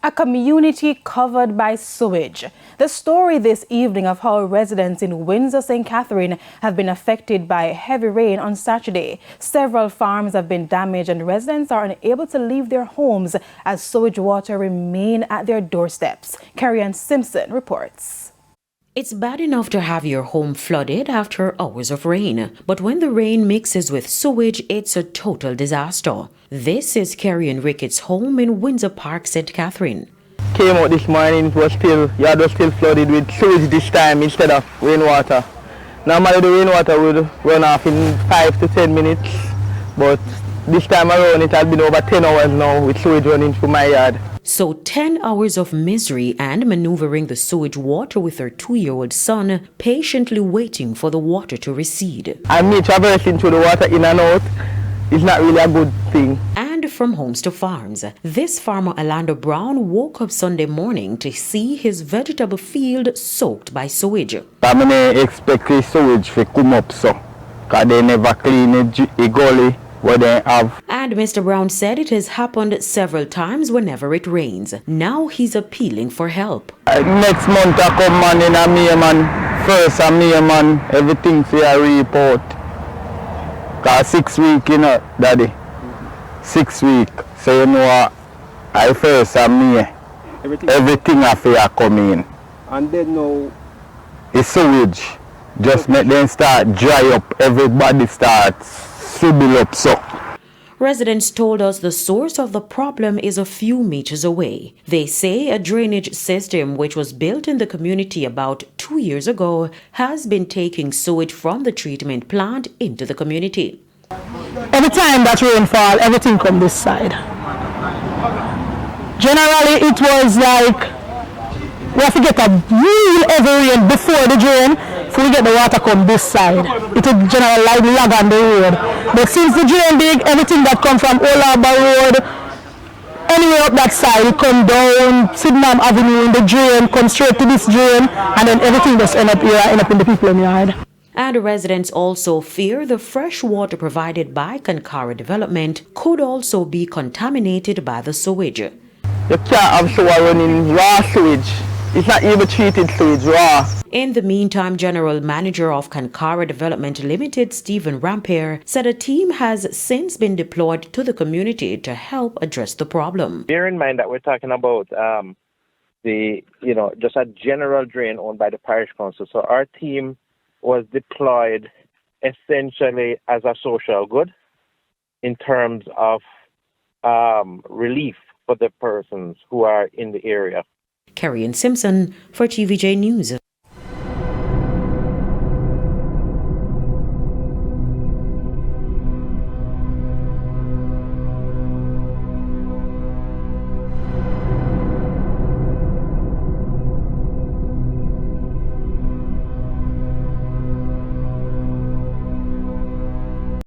A community covered by sewage. The story this evening of how residents in Windsor, St. Catherine have been affected by heavy rain on Saturday. Several farms have been damaged and residents are unable to leave their homes as sewage water remain at their doorsteps. Carrie-Ann Simpson reports. It's bad enough to have your home flooded after hours of rain, but when the rain mixes with sewage, it's a total disaster. This is Carrie-Ann Ricketts' home in Windsor Park, St. Catherine. Came out this morning, it was still flooded with sewage this time instead of rainwater. Normally the rainwater would run off in 5 to 10 minutes, but this time around it has been over 10 hours now with sewage running through my yard. So 10 hours of misery and maneuvering the sewage water with her 2-year-old son, patiently waiting for the water to recede. And me traversing through the water in and out is not really a good thing. And from homes to farms, this farmer Orlando Brown woke up Sunday morning to see his vegetable field soaked by sewage. I mean, expect the sewage to come up so, because they never clean a gully what they have. And Mr. Brown said it has happened several times whenever it rains. Now he's appealing for help. Next month I come man in a May man, first a May man, everything for a report. Cause 6 weeks, you know, daddy. 6 weeks. So you know I first a May. Everything I fear come in. And then now it's sewage. Just make them start dry up, everybody starts swivel up so. Residents told us the source of the problem is a few meters away. They say a drainage system which was built in the community about 2 years ago has been taking sewage from the treatment plant into the community. Every time that rain fall, everything come this side. Generally it was like we have to get a real heavy rain before the drain before we get the water come this side. It would generally like lag on the road. But since the drain big, everything that come from Old Harbour Road, anywhere up that side, it come down Sydenham Avenue in the drain, come straight to this drain, and then everything just end up here, end up in the people's yard. And residents also fear the fresh water provided by Kankara Development could also be contaminated by the sewage. You can't have sewer running raw sewage. It's not even treated sewage raw. In the meantime, General Manager of Kankara Development Limited, Stephen Rampier, said a team has since been deployed to the community to help address the problem. Bear in mind that we're talking about just a general drain owned by the parish council. So our team was deployed essentially as a social good in terms of relief for the persons who are in the area. Carrie-Ann Simpson for TVJ News.